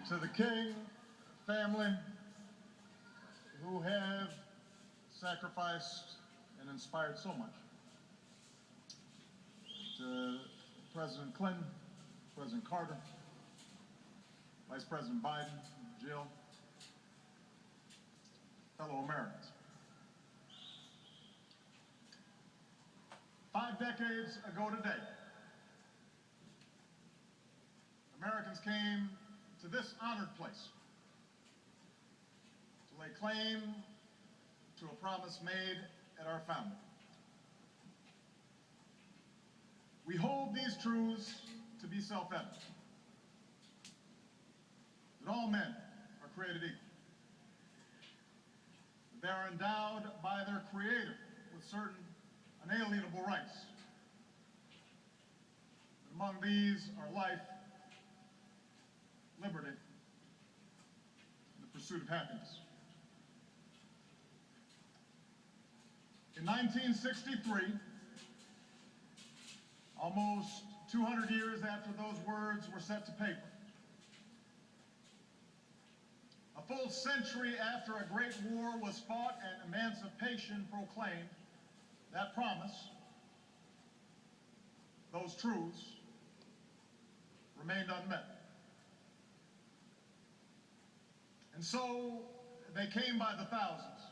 To the King family who have sacrificed and inspired so much. To President Clinton, President Carter, Vice President Biden, Jill, fellow Americans. 5 decades ago today, Americans came to this honored place to lay claim to a promise made at our founding. We hold these truths to be self-evident, that all men are created equal, that they are endowed by their Creator with certain unalienable rights. That among these are life, liberty, and the pursuit of happiness. In 1963, almost 200 years after those words were set to paper, a full century after a great war was fought and emancipation proclaimed, that promise, those truths, remained unmet. And so they came by the thousands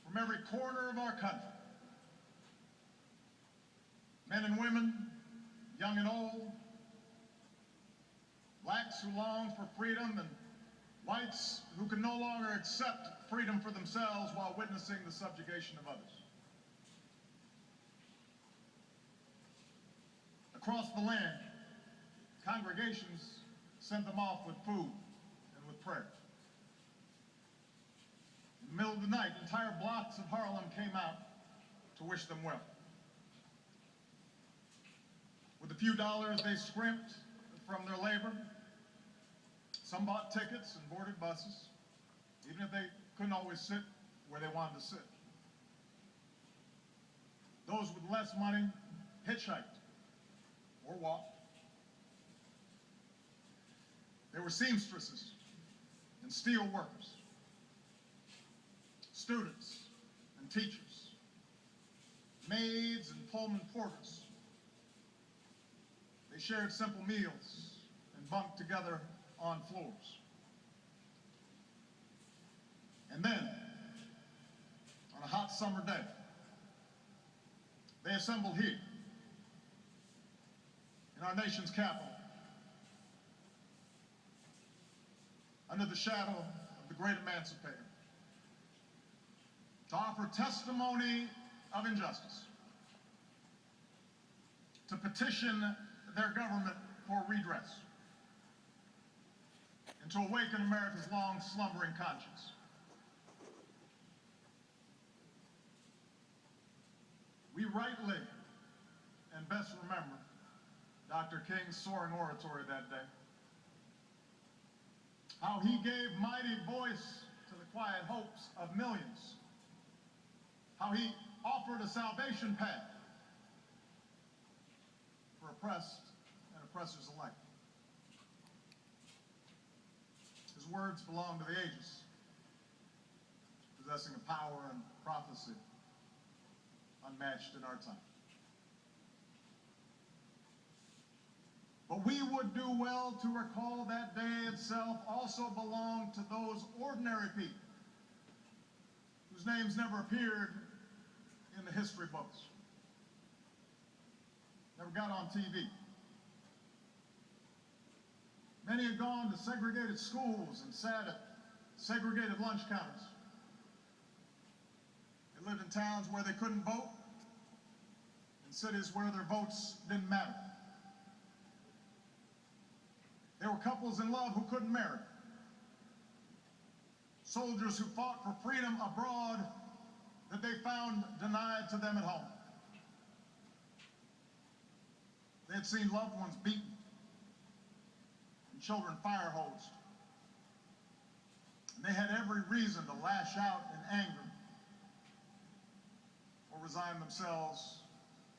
from every corner of our country. Men and women, young and old, blacks who long for freedom and whites who can no longer accept freedom for themselves while witnessing the subjugation of others. Across the land, congregations sent them off with food and with prayer. In the middle of the night, entire blocks of Harlem came out to wish them well. With a few dollars they scrimped from their labor, some bought tickets and boarded buses, even if they couldn't always sit where they wanted to sit. Those with less money hitchhiked or walked. There were seamstresses and steel workers, students and teachers, maids and Pullman porters. They shared simple meals and bunked together on floors. And then, on a hot summer day, they assembled here, in our nation's capital, under the shadow of the great emancipator, to offer testimony of injustice, to petition their government for redress, and to awaken America's long slumbering conscience. We rightly and best remember Dr. King's soaring oratory that day. How he gave mighty voice to the quiet hopes of millions. How he offered a salvation path for oppressed and oppressors alike. His words belong to the ages, possessing a power and prophecy unmatched in our time. But we would do well to recall that day itself also belonged to those ordinary people whose names never appeared in the history books, never got on TV. Many had gone to segregated schools and sat at segregated lunch counters. They lived in towns where they couldn't vote, in cities where their votes didn't matter. There were couples in love who couldn't marry. Soldiers who fought for freedom abroad that they found denied to them at home. They had seen loved ones beaten and children fire-hosed. And they had every reason to lash out in anger or resign themselves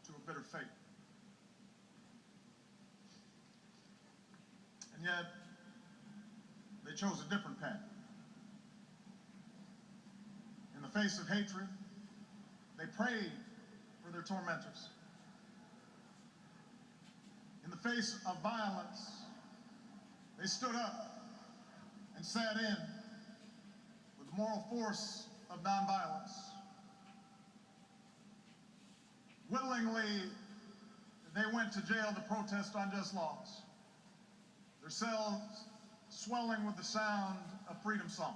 to a bitter fate. And yet they chose a different path. In the face of hatred, they prayed for their tormentors. In the face of violence, they stood up and sat in with the moral force of nonviolence. Willingly, they went to jail to protest unjust laws, their cells swelling with the sound of freedom songs.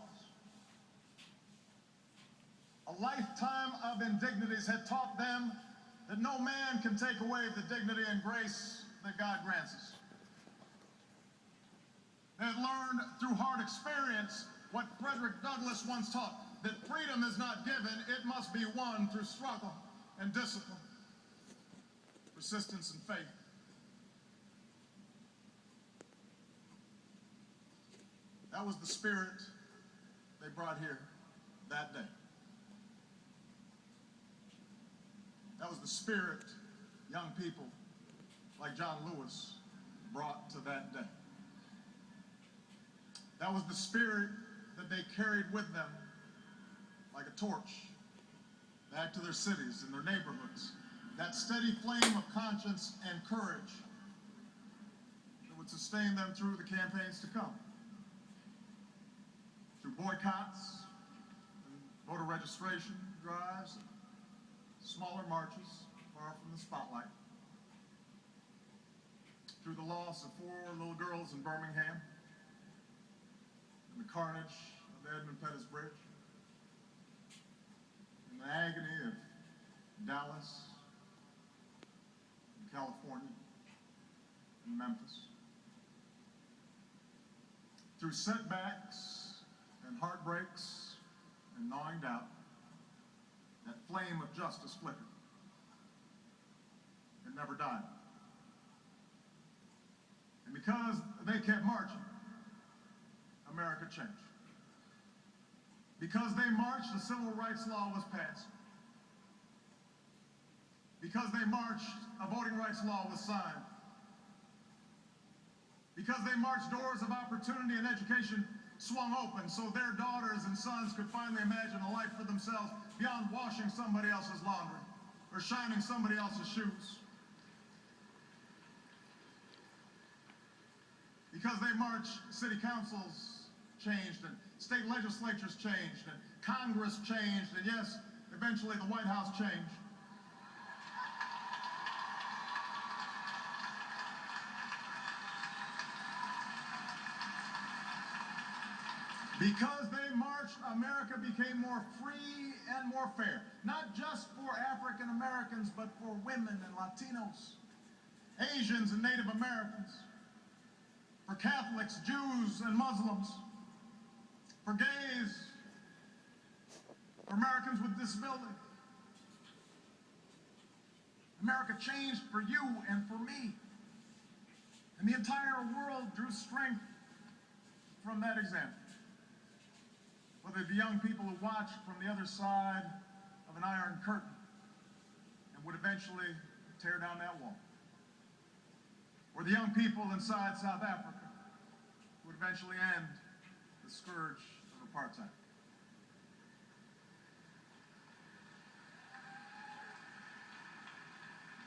A lifetime of indignities had taught them that no man can take away the dignity and grace that God grants us. They had learned through hard experience what Frederick Douglass once taught, that freedom is not given, it must be won through struggle and discipline, persistence and faith. That was the spirit they brought here that day. That was the spirit young people like John Lewis brought to that day. That was the spirit that they carried with them like a torch back to their cities and their neighborhoods. That steady flame of conscience and courage that would sustain them through the campaigns to come. Through boycotts, and voter registration drives, and smaller marches far from the spotlight. Through the loss of 4 little girls in Birmingham, and the carnage of the Edmund Pettus Bridge, and the agony of Dallas, and California, and Memphis. Through setbacks and heartbreaks and gnawing doubt, that flame of justice flickered. It never died. And because they kept marching, America changed. Because they marched, the civil rights law was passed. Because they marched, a voting rights law was signed. Because they marched, doors of opportunity and education swung open so their daughters and sons could finally imagine a life for themselves beyond washing somebody else's laundry or shining somebody else's shoes. Because they marched, city councils changed and state legislatures changed and Congress changed and yes, eventually the White House changed. Because they marched, America became more free and more fair. Not just for African Americans, but for women and Latinos, Asians and Native Americans, for Catholics, Jews and Muslims, for gays, for Americans with disability. America changed for you and for me. And the entire world drew strength from that example. Whether it be young people who watched from the other side of an iron curtain and would eventually tear down that wall. Or the young people inside South Africa who would eventually end the scourge of apartheid.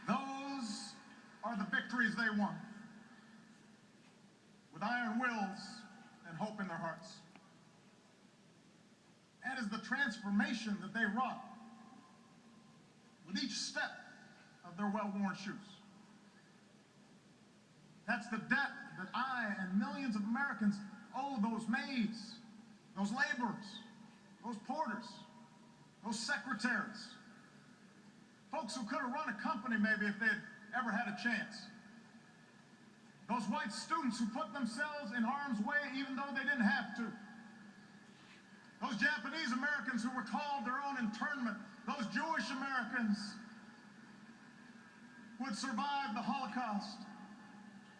Those are the victories they won, with iron wills and hope in their hearts. That is the transformation that they wrought with each step of their well-worn shoes. That's the debt that I and millions of Americans owe those maids, those laborers, those porters, those secretaries, folks who could have run a company maybe if they'd ever had a chance. Those white students who put themselves in harm's way even though they didn't have to. Those Japanese Americans who were called their own internment. Those Jewish Americans who had survived the Holocaust.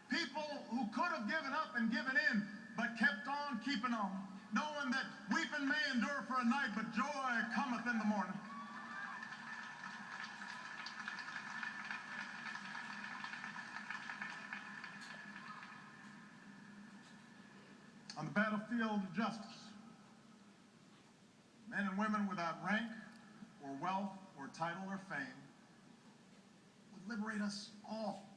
People who could have given up and given in, but kept on keeping on, knowing that weeping may endure for a night, but joy cometh in the morning. on the battlefield of justice. Men and women without rank or wealth or title or fame would liberate us all.